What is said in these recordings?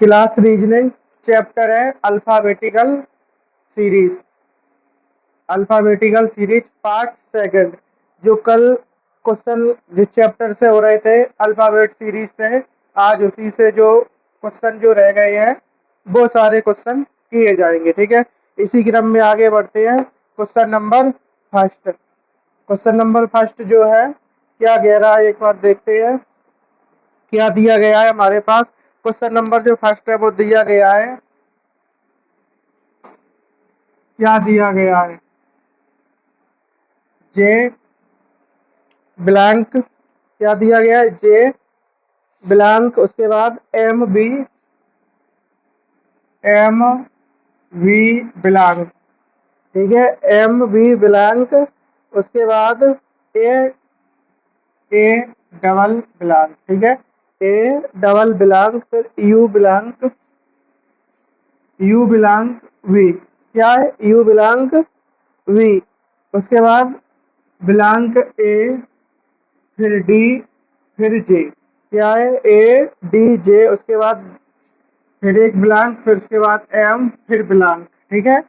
Class reasoning chapter है alphabetical series. Alphabetical series part second. जो कल क्वेश्चन जिस चैप्टर से हो रहे थे अल्फाबेट सीरीज से, आज उसी से जो क्वेश्चन जो रह गए हैं वो सारे क्वेश्चन किए जाएंगे। ठीक है, इसी क्रम में आगे बढ़ते हैं। Question number first. Question number first जो है क्या कह रहा है, एक बार देखते हैं क्या दिया गया है हमारे पास। क्वेश्चन नंबर जो फर्स्ट है वो दिया गया है, क्या दिया गया है, जे ब्लैंक। क्या दिया गया है, जे ब्लैंक, उसके बाद एम वी ब्लैंक। ठीक है, एम वी ब्लैंक, उसके बाद ए डबल ब्लैंक। ठीक है, ए डबल ब्लैंक, फिर यू ब्लैंक वी। क्या है, यू ब्लैंक वी। उसके बाद ब्लैंक ए, फिर डी, फिर जे। क्या है, ए डी जे। उसके बाद फिर एक ब्लैंक, फिर उसके बाद एम, फिर ब्लैंक। ठीक है,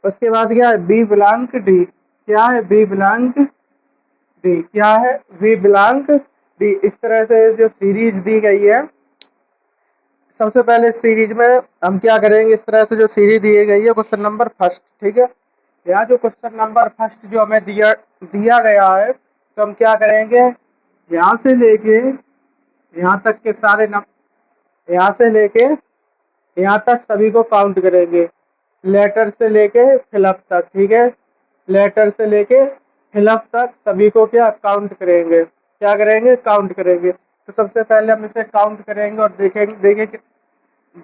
उसके बाद क्या है, बी ब्लैंक डी। क्या है, बी ब्लैंक डी। क्या है, बी ब्लैंक डी। इस तरह से जो सीरीज दी गई है, सबसे पहले सीरीज में हम क्या करेंगे, इस तरह से जो सीरीज दी गई है क्वेश्चन नंबर फर्स्ट। ठीक है, यहाँ जो क्वेश्चन नंबर फर्स्ट जो हमें दिया गया है, तो हम क्या करेंगे, यहाँ से लेके यहाँ तक के सारे यहाँ से लेके यहाँ तक सभी को काउंट करेंगे, लेटर से लेके फिलअप तक। ठीक है, लेटर से लेके फिलअप तक सभी को क्या काउंट करेंगे, क्या करेंगे, काउंट करेंगे। तो सबसे पहले हम इसे काउंट करेंगे और देखेंगे कि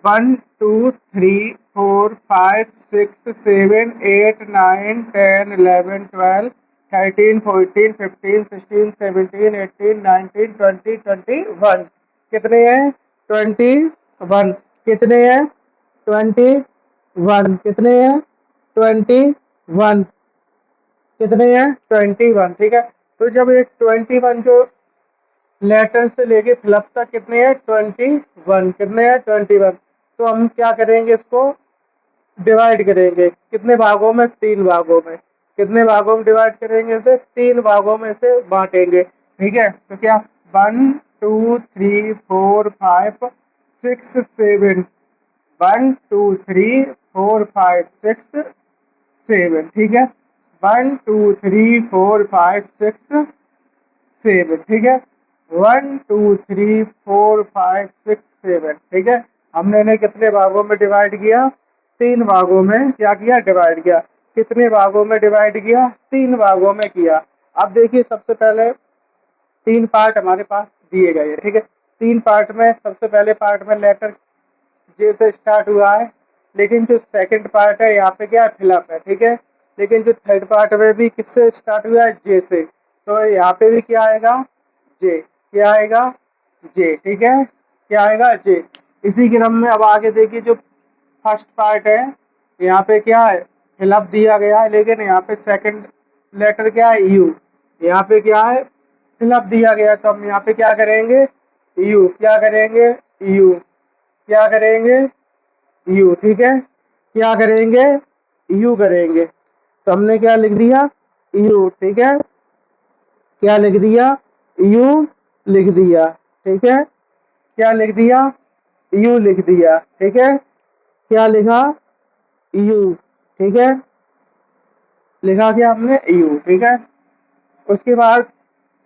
1 2 3 4 5 6 7 8 9 10 11 12 13 14 15 16 17 18 19 20 21। कितने हैं, 21। कितने हैं, 21। कितने हैं, 21। कितने हैं, 21। ठीक है, तो जब ये 21 जो लेटर से लेके फिलअप तक कितने हैं, 21। कितने हैं, 21। तो हम क्या करेंगे, इसको डिवाइड करेंगे कितने भागों में, 3 भागों में। कितने भागों में डिवाइड करेंगे, इसे 3 भागों में से बांटेंगे। ठीक है, तो क्या 1 2 3 4 5 6 7। 1 2 3 4 5 6 7। ठीक है, 1 2 3 4 5 6 7। ठीक है, 1 2 3 4 5 6 7। ठीक है, हमने इन्हें कितने भागों में डिवाइड किया, 3 भागों में क्या किया, डिवाइड किया। कितने भागों में डिवाइड किया, 3 भागों में किया। अब देखिए, सबसे पहले 3 पार्ट हमारे पास दिए गए हैं। ठीक है, 3 पार्ट में सबसे पहले पार्ट में लेटर जे से स्टार्ट हुआ है, लेकिन जो सेकंड पार्ट है यहाँ पे क्या है, फिलअप है। ठीक है, लेकिन जो थर्ड पार्ट में भी किससे स्टार्ट हुआ है, जे से, तो यहाँ पे भी क्या आएगा, जे। क्या आएगा, जे। ठीक है, क्या आएगा, जे। इसी क्रम में अब आगे देखिए, जो फर्स्ट पार्ट है यहाँ पे क्या है, फिलअप दिया गया है, लेकिन यहाँ पे सेकंड लेटर क्या है, यू। यहाँ पे क्या है, फिलअप दिया गया है, तो हम यहाँ पे क्या करेंगे, यू। क्या करेंगे, यू। क्या करेंगे, यू। ठीक है, क्या करेंगे, यू करेंगे। तो हमने क्या लिख दिया, यू। ठीक है, क्या लिख दिया, यू लिख दिया। ठीक है, क्या लिख दिया, यू लिख दिया। ठीक है, क्या लिखा, यू। ठीक है, लिखा क्या हमने, यू। ठीक है, उसके बाद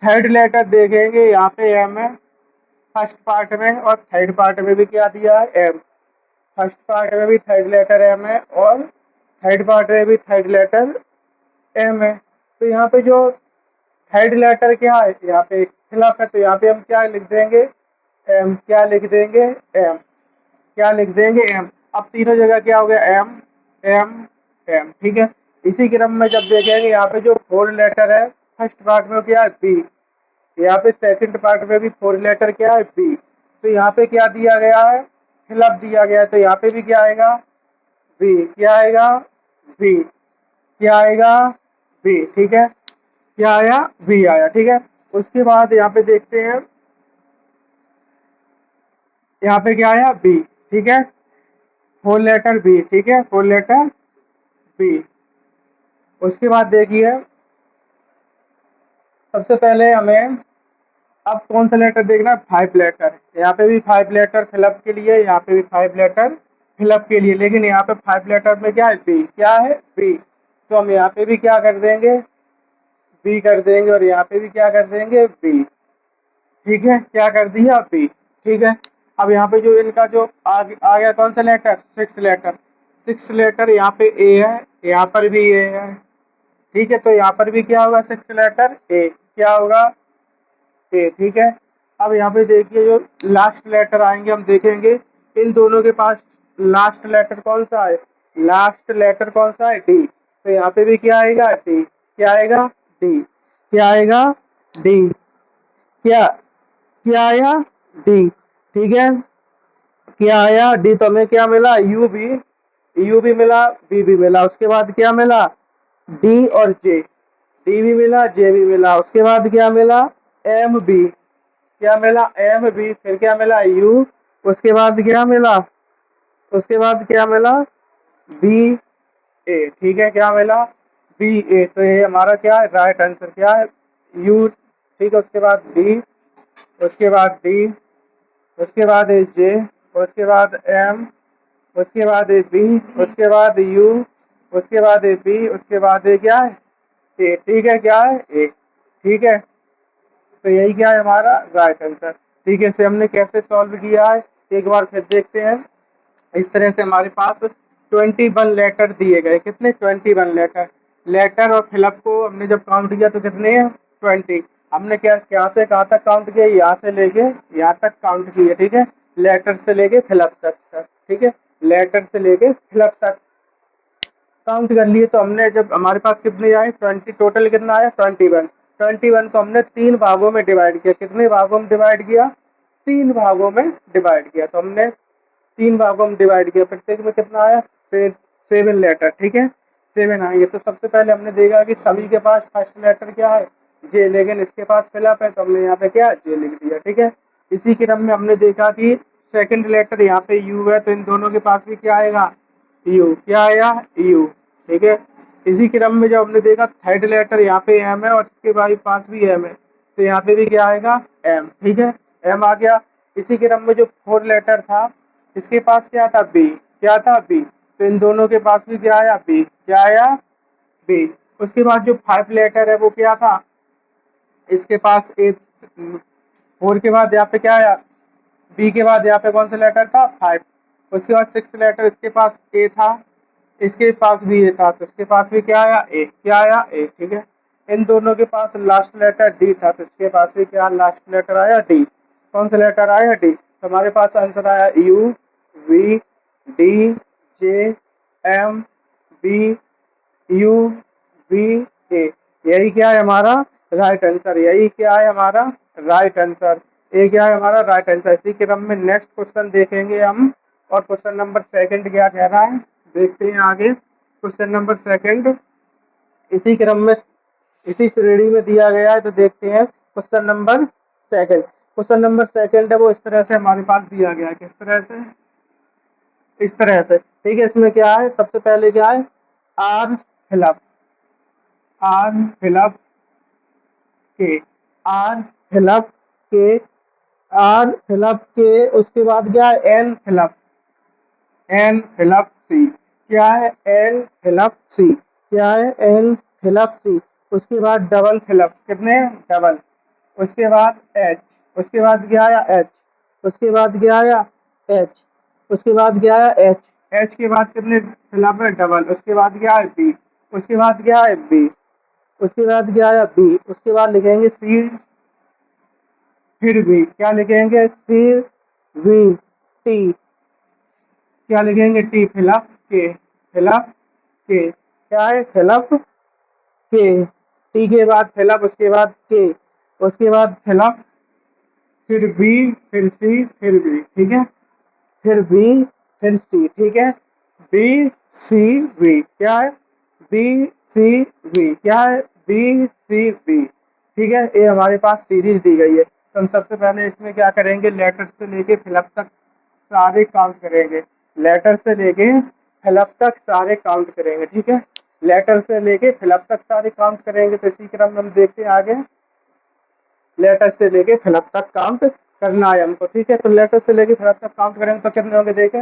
थर्ड लेटर देखेंगे, यहाँ पे एम है फर्स्ट पार्ट में, और थर्ड पार्ट में भी क्या दिया है, एम। फर्स्ट पार्ट में भी थर्ड लेटर एम है, और थर्ड पार्ट में भी थर्ड लेटर एम है। तो यहाँ पे जो थर्ड लेटर क्या है, यहाँ पे फिलअप है, तो यहाँ पे हम क्या लिख देंगे, एम। क्या लिख देंगे, एम। क्या लिख देंगे, एम। अब तीनों जगह क्या हो गया, एम एम एम। ठीक है, इसी क्रम में जब देखेंगे यहाँ पे जो फोर्थ लेटर है फर्स्ट पार्ट में क्या है, बी। यहाँ पे सेकंड पार्ट में भी फोर्थ लेटर क्या है, बी। तो यहाँ पे क्या दिया गया है, फिलअप दिया गया है, तो यहाँ पे भी क्या आएगा, बी। क्या आएगा, बी। क्या आएगा, बी। ठीक है, क्या आया, बी आया। ठीक है, उसके बाद यहाँ पे देखते हैं, यहाँ पे क्या आया, बी। ठीक है, 4 लेटर बी, ठीक है, 4 लेटर बी। उसके बाद देखिए सबसे पहले हमें अब कौन सा लेटर देखना है, 5 लेटर। यहाँ पे भी 5 लेटर फिलअप के लिए, यहाँ पे भी 5 लेटर फिलअप के लिए, लेकिन यहाँ पे 5 लेटर में क्या है, बी, क्या है, बी। तो हम यहाँ पे भी क्या कर देंगे, बी कर देंगे, और यहाँ पे भी क्या कर देंगे, बी। ठीक है, क्या कर दिया, बी। ठीक है, अब यहाँ पे जो इनका जो आ गया कौन सा लेटर, 6 लेटर। 6 लेटर यहाँ पे ए है, यहाँ पर भी ए है। ठीक है, तो यहाँ पर भी क्या होगा, 6 लेटर ए, क्या होगा, ए। ठीक है, अब यहाँ पे देखिए जो लास्ट लेटर आएंगे हम देखेंगे इन दोनों के पास लास्ट लेटर कौन सा है, लास्ट लेटर कौन सा है, डी। तो यहाँ पे भी क्या आएगा, डी, क्या आएगा, डी, क्या आएगा, डी, क्या क्या आया, डी। ठीक है, क्या आया, डी। तो हमें क्या मिला, यू भी मिला, बी भी मिला। उसके बाद क्या मिला, डी और जे, डी भी मिला, जे भी मिला। उसके बाद क्या मिला, एम बी, क्या मिला, एम बी। फिर क्या मिला, यू। उसके बाद क्या मिला, उसके बाद क्या मिला, बी ए। ठीक है, क्या मिला, बी ए। तो ये हमारा क्या है, राइट आंसर क्या है, यू। ठीक है, उसके बाद बी, उसके बाद डी, उसके बाद है जे, उसके बाद एम, उसके बाद है बी, उसके बाद यू, उसके बाद है बी, उसके बाद है क्या है, ए। ठीक है, क्या है, ए। ठीक है, तो यही क्या है हमारा राइट आंसर। ठीक है, इसे हमने कैसे सॉल्व किया है एक बार फिर देखते हैं। इस तरह से हमारे पास 21 लेटर दिए गए, कितने, 21 लेटर। लेटर और फिलअप को हमने जब काउंट किया तो कितने हैं, 20। हमने क्या क्या से कहाँ तक काउंट किया, यहाँ से लेके यहाँ तक काउंट किया। ठीक है, लेटर से लेके फिलअप तक। ठीक है, लेटर से लेके फिलअप तक काउंट कर लिए। तो हमने जब हमारे पास कितने आए, 20, टोटल कितना आया, 21। 21 को हमने 3 भागों में डिवाइड किया। कितने भागों में डिवाइड किया, 3 भागों में डिवाइड किया। तो हमने 3 भागों में डिवाइड किया, प्रत्येक में कितना आया, 7 लेटर। ठीक है, 7 आएंगे। तो सबसे पहले हमने देखा कि सभी के पास फर्स्ट लेटर क्या है, जे, लेकिन इसके पास फिलअप है तो हमने यहाँ पे क्या, जे लिख दिया। ठीक है, इसी क्रम में हमने देखा कि सेकंड लेटर यहाँ पे यू है, तो इन दोनों के पास भी क्या आएगा, यू, क्या आया, यू। ठीक है, इसी क्रम में जब हमने देखा थर्ड लेटर यहाँ पे एम है और इसके भाई पास भी एम है, तो यहाँ पे भी क्या आएगा, एम। ठीक है, एम आ गया। इसी क्रम में जो 4 लेटर था इसके पास क्या था, बी, क्या था, बी। तो इन दोनों के पास भी क्या आया, बी, क्या आया, बी। उसके बाद जो 5 लेटर है वो क्या था, इसके पास ए, 4 के बाद यहाँ पे क्या आया, बी के बाद यहाँ पे कौन सा लेटर था, 5। उसके बाद 6 लेटर इसके पास ए था, इसके पास भी ए था, तो इसके पास भी क्या आया, ए, क्या आया, ए। ठीक है, इन दोनों के पास लास्ट लेटर डी था, तो इसके पास भी क्या लास्ट लेटर आया, डी। कौन सा लेटर आया, डी। तो हमारे पास आंसर आया U, V, D, J, M, B, U, V, A. यही क्या है हमारा राइट आंसर, यही क्या है हमारा राइट आंसर। ये क्या है हमारा राइट आंसर। इसी क्रम में नेक्स्ट क्वेश्चन देखेंगे हम, और क्वेश्चन नंबर सेकंड क्या कह रहा है, देखते हैं आगे। क्वेश्चन नंबर सेकंड इसी क्रम में इसी श्रेणी में दिया गया है, तो देखते हैं question number second. Question number second है वो इस तरह से हमारे पास दिया गया है, किस तरह से, इस तरह से। ठीक है, इसमें क्या है, सबसे पहले क्या है, आर फिलअप, आर फिलअप के, आर फिलअप के, आर फिलअप के। उसके बाद क्या है, एन फिलअप, एन फिलअप सी, क्या है, एन फिलअप सी, क्या है, एन फिलअप सी। उसके बाद डबल फिलअप, कितने, डबल। उसके बाद एच, उसके बाद क्या आया, एच। उसके बाद क्या आया, एच। उसके बाद क्या आया, एच। एच के बाद कितने फिलअप है, डबल। उसके बाद क्या है, बी। उसके बाद क्या है, बी। उसके बाद क्या आया, बी। उसके बाद लिखेंगे सी, फिर भी क्या लिखेंगे, सी, वी, टी, क्या लिखेंगे, टी, फिलअप के, फिलअप के, क्या है, फिलअप के। टी के बाद फिलअप, उसके बाद के, उसके बाद फिलअप, फिर बी, फिर सी, फिर बी। ठीक है, फिर बी, फिर सी। ठीक है, बी, सी, वी, क्या है, बी, सी, वी, क्या है, बी, सी, वी। ठीक है, ये हमारे पास सीरीज दी गई है। तो हम सबसे पहले इसमें क्या करेंगे, लेटर से लेके फिलअप तक सारे काउंट करेंगे, लेटर से लेके फिलअप तक सारे काउंट करेंगे, ठीक है। लेटर से लेके फिलअप तक सारे काउंट करेंगे। तो इसी क्रम में हम देखते हैं आगे, लेटर से लेके फिलअप तक काउंट करना है हमको, ठीक है। तो लेटर से लेके फिलअप तक काउंट करेंगे तो कितने होंगे देखें,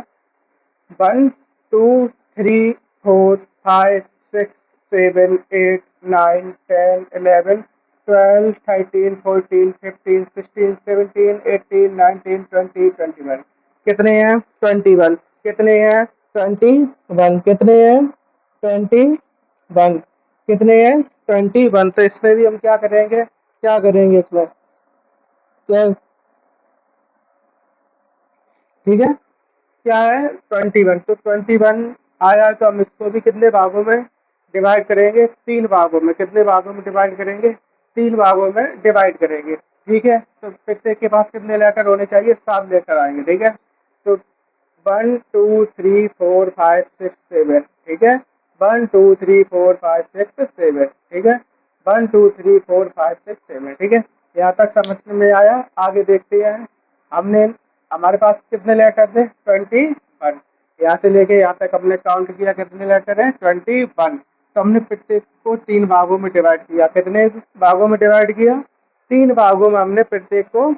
1 2 3 4 5 6 7 8 9 10 11 12 13 14 15 16 17 18 19 20 21। कितने हैं, 21। कितने हैं, 21। कितने हैं, 21। कितने हैं, 21। तो इसमें भी हम क्या करेंगे, क्या करेंगे इसमें, क्या, ठीक है, क्या है, 21। तो 21 आया तो हम इसको भी कितने भागों में डिवाइड करेंगे, 3 भागों में। कितने भागों में डिवाइड करेंगे, 3 भागों में डिवाइड करेंगे, ठीक है। तो प्रत्येक के पास कितने लेटर होने चाहिए, 7 लेटर आएंगे, ठीक है। तो 1 2 3 4 5 6 7, ठीक है। 1 2 3 4 5 6 7, ठीक है। 1 2 3 4 5 6 7, ठीक है। यहाँ तक समझ में आया। आगे देखते हैं, हमने, हमारे पास कितने लेटर थे, 21। यहाँ से लेके यहाँ तक हमने काउंट किया कितने लेटर हैं, 21। तो हमने प्रत्येक को 3 भागों में डिवाइड किया। कितने भागों में डिवाइड किया, 3 भागों में हमने प्रत्येक को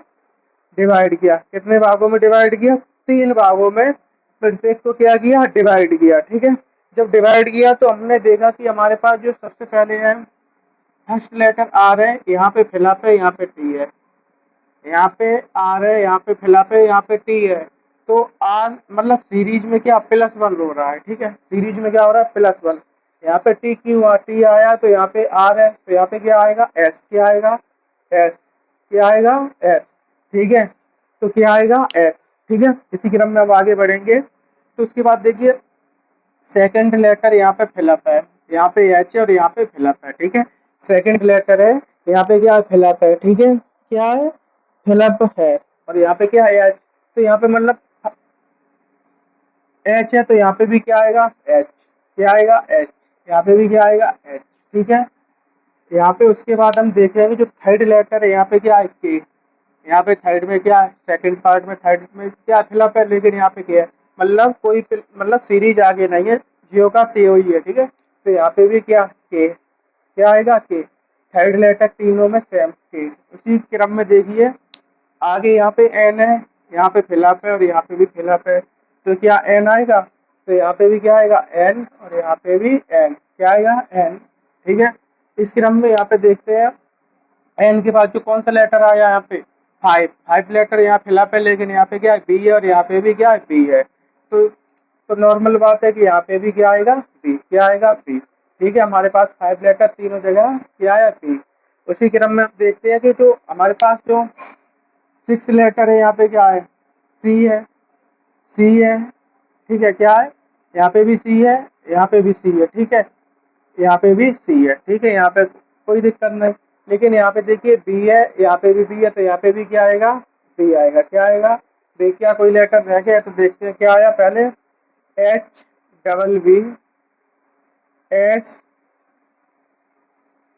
डिवाइड किया। कितने भागों में डिवाइड किया, 3 भागों में प्रत्येक को क्या किया, डिवाइड किया, ठीक है। जब डिवाइड किया तो हमने देखा कि हमारे पास जो सबसे पहले है फर्स्ट लेटर आर है, यहाँ पे फिलअप है, यहाँ पे टी है। यहाँ पे आर है, यहाँ पे फिलअप है, यहाँ पे टी है। तो आर मतलब सीरीज में क्या +1 हो रहा है, ठीक है। सीरीज में क्या हो रहा है, +1। यहाँ पे टी क्यों हुआ, टी आया तो यहाँ पे आर है, तो यहाँ पे क्या आएगा, एस। क्या आएगा, एस। क्या आएगा, एस, ठीक है। तो क्या आएगा, एस, ठीक है। इसी क्रम में अब आगे बढ़ेंगे। तो उसके बाद देखिए सेकंड लेटर यहाँ पे फिलअप है, यहाँ पे एच है और यहाँ पे फिलअप है, ठीक है। सेकंड लेटर है, यहाँ पे क्या फिलअप है, ठीक है। क्या है, फिलअप है। और यहाँ पे क्या है, एच। तो यहाँ पे मतलब एच है तो यहाँ पे भी क्या आएगा, एच। क्या आएगा, एच। यहाँ पे भी क्या आएगा, एच, ठीक है। यहाँ पे उसके बाद हम देखेंगे जो थर्ड लेटर है, यहाँ पे क्या है, के। यहाँ पे थर्ड में क्या है, सेकंड पार्ट में थर्ड में क्या फिलअप है, लेकिन यहाँ पे क्या है, मतलब कोई मतलब सीरीज आगे नहीं है, जियो का त्यो ही है, ठीक है। तो यहाँ पे भी क्या, के। क्या आएगा, के। थर्ड लेटर तीनों में सेम के। उसी क्रम में देखिए आगे यहाँ पे एन है, यहाँ पे फिलअप है और यहाँ पे भी फिलअप है। तो क्या एन आएगा, तो यहाँ पे भी क्या आएगा, एन और यहाँ पे भी एन। क्या आएगा, एन, ठीक है। इस क्रम में यहाँ पे देखते हैं एन के बाद जो कौन सा लेटर आया, यहाँ पे 5 लेटर यहाँ फिलअप है, लेकिन यहाँ पे क्या है, बी है और यहाँ पे भी क्या है, बी है। तो नॉर्मल बात है कि यहाँ पे भी क्या आएगा, बी। क्या आएगा, बी, ठीक है। हमारे पास 5 लेटर तीनों जगह क्या आया, बी। उसी क्रम में हम देखते हैं कि जो हमारे पास जो 6 लेटर है, यहाँ पे क्या है, सी है, सी है, ठीक है। क्या है, यहाँ पे भी सी है, यहाँ पे भी सी है, ठीक है। यहाँ पे भी सी है, ठीक है। यहाँ पे कोई दिक्कत नहीं। लेकिन यहाँ पे देखिए बी है, यहाँ पे भी बी है, तो यहाँ पे भी क्या आएगा, बी आएगा। क्या आएगा, बी। क्या कोई लेटर रह गया, तो देखते हैं क्या आया पहले, एच डबल बी एस।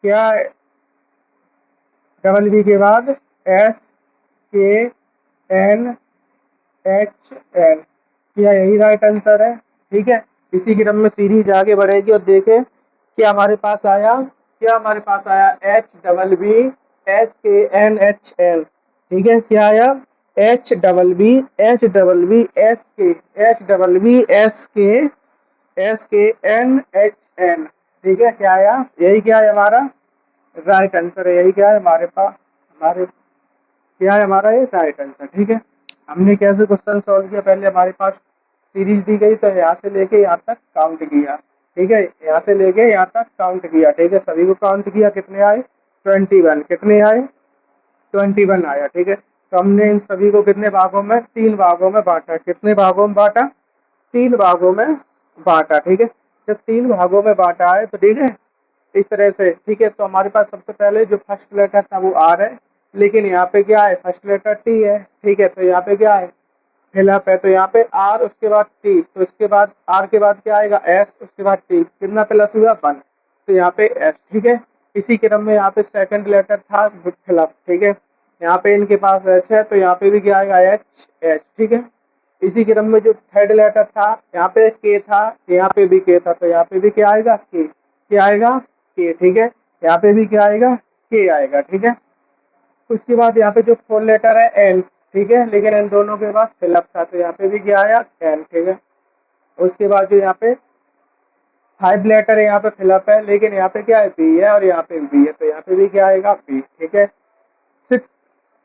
क्या डबल बी के बाद S K N H N. क्या यही राइट आंसर है, ठीक है। इसी क्रम में सीरीज आगे बढ़ेगी और देखें क्या हमारे पास आया, क्या हमारे पास आया, H double B S K N H N, ठीक है। क्या आया, H double B H double B S K H double B S K N H N, ठीक है। क्या आया, यही क्या है हमारा राइट आंसर है, यही क्या है हमारे पास, हमारे क्या है हमारा ये राइट आंसर, ठीक है। हमने कैसे क्वेश्चन सॉल्व किया, पहले हमारे पास सीरीज दी गई तो यहाँ से लेके यहाँ तक काउंट किया, ठीक है। यहाँ से लेके यहाँ तक काउंट किया, ठीक है। सभी को काउंट किया, कितने आए, 21। कितने आए, 21 आया, ठीक है। तो हमने इन सभी को कितने भागों में, 3 भागों में बांटा। कितने भागों में बांटा, 3 भागों में बांटा, ठीक है। जब 3 भागों में बांटा है तो ठीक है इस तरह से, ठीक है। तो हमारे पास सबसे पहले जो फर्स्ट लेटर था वो आर है, लेकिन यहाँ पे क्या है, फर्स्ट लेटर टी है, ठीक है। तो यहाँ पे क्या है, फिलअप है, तो यहाँ पे आर उसके बाद टी, तो इसके बाद आर के बाद क्या आएगा, एस, उसके बाद टी, कितना प्लस हुआ, 1। तो यहाँ पे एस, ठीक है। इसी क्रम में यहाँ पे सेकंड लेटर था फिलअप, ठीक है। यहाँ पे इनके पास एच है तो यहाँ पे भी क्या आएगा, एच एच, ठीक है। इसी क्रम में जो थर्ड लेटर था, यहाँ पे के था, यहाँ पे भी के था, तो यहाँ पे भी क्या आएगा, के। क्या आएगा, के। ठीक है, यहाँ पे भी क्या आएगा, के आएगा। ठीक है, उसके बाद यहाँ पे जो फोर लेटर है एन। ठीक है, लेकिन इन दोनों के पास फिलअप था, तो यहाँ पे भी क्या आया, एन। ठीक है, उसके बाद जो यहाँ पे फाइव लेटर है, यहाँ पे फिलअप है, लेकिन यहाँ पे क्या है, बी है, और यहाँ पे बी है, तो यहाँ पे भी क्या आएगा, बी। ठीक है, सिक्स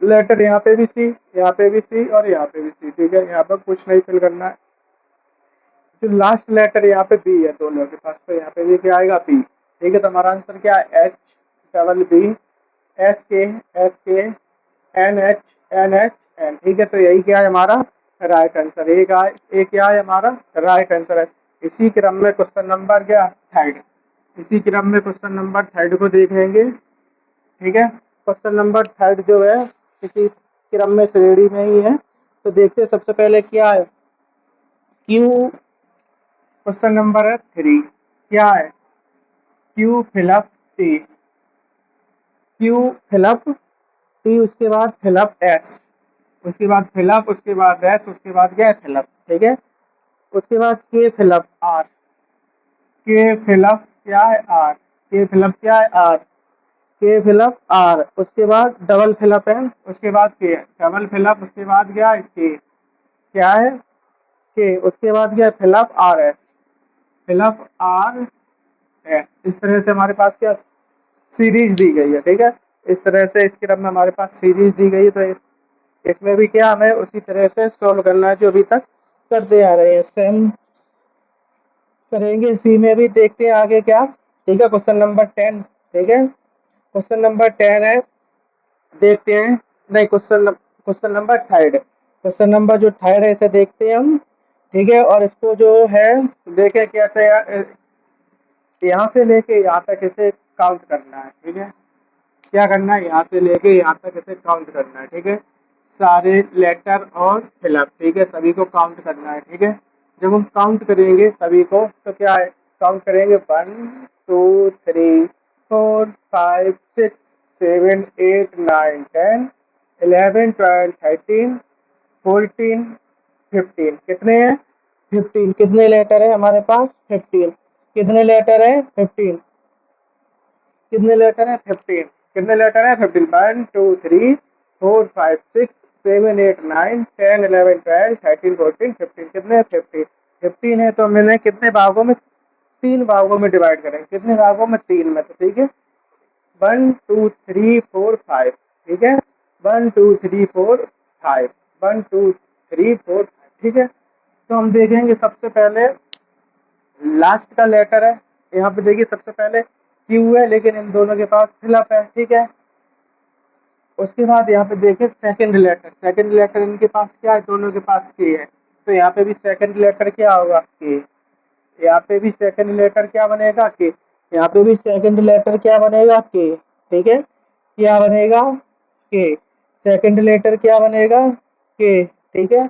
लेटर यहाँ पे भी सी, यहाँ पे भी सी, और यहाँ पे भी सी। ठीक है, यहाँ पर कुछ नहीं फिल करना है। जो लास्ट लेटर यहाँ पे बी है दोनों के पास, तो यहाँ पे भी क्या आएगा, बी। ठीक है, तो हमारा आंसर क्या है, H double B S K N H N H N. ठीक है, तो यही क्या है हमारा राइट आंसर। एक क्या है हमारा राइट आंसर है। इसी क्रम में क्वेश्चन नंबर क्या, थर्ड। इसी क्रम में क्वेश्चन नंबर थर्ड को देखेंगे। ठीक है, क्वेश्चन नंबर थर्ड जो है इसी क्रम में श्रेणी में ही है। तो देखते हैं सबसे पहले क्या है, क्यू। क्वेश्चन नंबर है थ्री, क्या है, Q fill up T. Q fill up T, उसके बाद फिलअप एस, उसके बाद फिलअप, उसके बाद एस, उसके बाद क्या है, फिलअप। ठीक है, उसके बाद के फिलअप आर। के फिलअप क्या है, आर। के फिलअप क्या है, आर। के फिलअप आर, उसके बाद डबल फिलअप है, उसके बाद के डबल फिलअप, उसके बाद क्या है, के। क्या है, के, उसके बाद क्या है, fill up R S. Fill up R S. इस तरह से हमारे पास क्या सीरीज दी गई है। ठीक है, इस तरह से इस क्रम में हमारे पास सीरीज दी गई है, तो इसमें भी क्या हमें उसी तरह से सॉल्व करना है जो अभी तक करते आ रहे हैं, सेम करेंगे इसी में भी। देखते हैं आगे क्या। ठीक है, क्वेश्चन नंबर 10। ठीक है, क्वेश्चन नंबर 10 है, देखते हैं। नहीं, question number third. Question number जो थर्ड है इसे देखते हैं हम। ठीक है, और इसको जो है देखें कैसे यहाँ से लेके यहाँ तक इसे काउंट करना है। ठीक है, क्या करना है, यहाँ से लेके यहाँ तक इसे काउंट करना है। ठीक है, सारे लेटर और फिलअप। ठीक है, सभी को काउंट करना है। ठीक है, जब हम काउंट करेंगे सभी को तो क्या है, काउंट करेंगे 1 2 3 4 5 6 7 8 9 10 11 12 13 14 15। कितने हैं, 15। कितने लेटर है हमारे पास, 15। कितने लेटर है, 15। कितने लेटर है, 15। कितने लेटर है, 15। 1 2 3 4 5 6 7 8 9 10 11 12 13 14 15। कितने, 15। 15 है, तो मैंने कितने भागों में, 3 भागों में डिवाइड करें। कितने भागों में, 3 में। तो ठीक है, 1 2 3 4 5। ठीक है, 1 2 3 4 5, 1 2 3 4 5। ठीक है, तो हम देखेंगे सबसे पहले लास्ट का लेटर है। यहाँ पे देखिए सबसे पहले क्यू है, लेकिन इन दोनों के पास फिलअप है। ठीक है, उसके बाद यहाँ पे देखिए सेकंड लेटर। सेकंड लेटर इनके पास क्या है, दोनों के पास के है, तो यहाँ पे भी सेकंड लेटर क्या होगा, के। यहाँ पे भी सेकंड लेटर क्या बनेगा, के। यहाँ पे भी सेकंड लेटर क्या बनेगा, के। ठीक है, क्या बनेगा, के। सेकंड लेटर क्या बनेगा, के। ठीक है,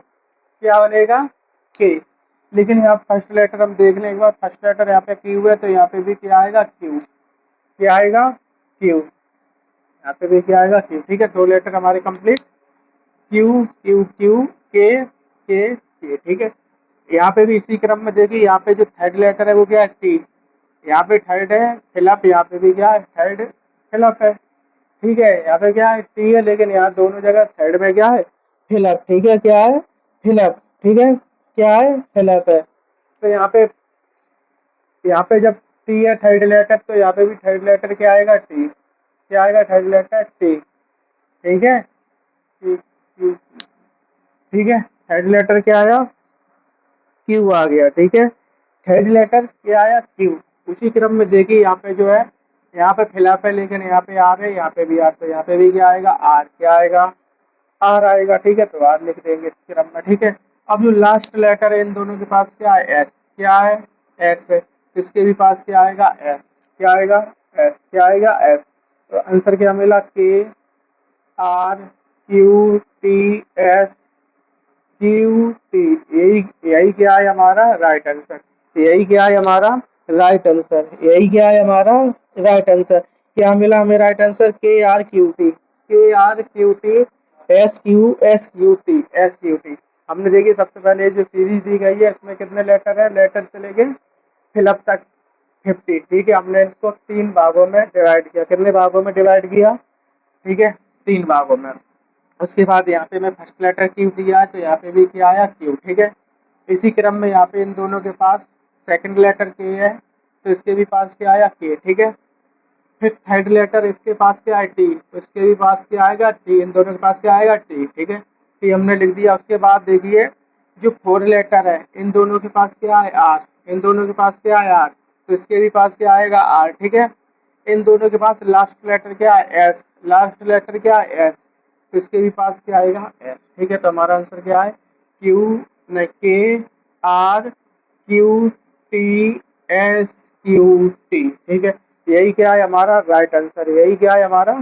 क्या बनेगा, के। लेकिन यहाँ फर्स्ट लेटर हम देख लें एक बार। फर्स्ट लेटर यहाँ पे क्यू है, तो यहाँ पे भी क्या आएगा, क्यू। क्या आएगा, क्यू। यहाँ पे भी क्या आएगा, क्यू। ठीक है, 2 लेटर हमारे कंप्लीट, क्यू क्यू क्यू के। ठीक है, यहाँ पे भी इसी क्रम में देखिए, यहाँ पे जो थर्ड लेटर है वो क्या है, टी। यहाँ पे थर्ड है फिलअप, यहाँ पे भी क्या है, थर्ड फिलअप है। ठीक है, यहाँ पे क्या है, टी है, लेकिन यहाँ दोनों जगह थर्ड में क्या है, फिलअप। ठीक है, क्या है, फिलअप। ठीक है, क्या है, फिलअप है। तो यहाँ पे जब टी है थर्ड लेटर, तो यहाँ पे भी थर्ड लेटर क्या आएगा, टी। क्या आएगा, थर्ड लेटर टी। ठीक है, ठीक है, थर्ड लेटर क्या आया, क्यू आ गया। ठीक है, थर्ड लेटर क्या आया, क्यू। उसी क्रम में देखिए यहाँ पे जो है, यहाँ पे फिलअप है, लेकिन यहाँ पे आर है, यहाँ पे भी आर, तो यहाँ पे भी क्या आएगा, आर। क्या आएगा, आर आएगा। ठीक है, तो आर लिख देंगे इस क्रम में। ठीक है, अब जो लास्ट लेटर है इन दोनों के पास क्या है, एस। क्या है, एस है, तो इसके भी पास क्या आएगा, एस। क्या आएगा, एस। क्या आएगा, एस। तो आंसर क्या मिला, K R Q T S Q T. यही यही क्या है हमारा राइट आंसर। यही क्या है हमारा राइट आंसर। यही क्या है हमारा राइट आंसर। क्या मिला हमें right answer, K R Q T. K R Q T S Q T S Q T. हमने देखिए सबसे पहले जो सीरीज दी गई है इसमें कितने लेटर है, लेटर से लेके फिलअप तक 50। ठीक है, हमने इसको 3 भागों में डिवाइड किया। कितने भागों में डिवाइड किया? ठीक है, 3 भागों में। उसके बाद यहाँ पे मैं फर्स्ट लेटर क्यू दिया है तो यहाँ पे भी क्या आया? क्यू। ठीक है, इसी क्रम में यहाँ पे इन दोनों के पास सेकंड लेटर के है तो इसके भी पास क्या आया? के। ठीक है, फिर थर्ड लेटर इसके पास क्या है? टी, तो इसके भी पास क्या आएगा? टी। इन दोनों के पास क्या आएगा? टी। ठीक है, टी हमने लिख दिया। उसके बाद देखिए जो फोर लेटर है इन दोनों के पास क्या है? आर। इन दोनों के पास क्या है? आर, तो इसके भी पास क्या आएगा? आर। ठीक है, इन दोनों के पास लास्ट लेटर क्या है? एस। लास्ट लेटर क्या है? एस, तो इसके भी पास क्या आएगा? एस। ठीक है, तो हमारा आंसर क्या है? क्यू न K R Q T S Q T. ठीक है, यही क्या है? हमारा राइट आंसर। यही क्या है? हमारा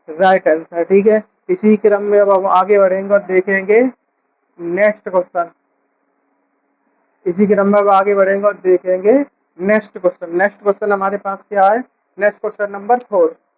राइट आंसर। ठीक है, इसी क्रम में अब हम आगे बढ़ेंगे और देखेंगे नेक्स्ट क्वेश्चन। इसी क्रम में अब आगे बढ़ेंगे और देखेंगे नेक्स्ट क्वेश्चन। नेक्स्ट क्वेश्चन हमारे पास क्या है? Next question number 4।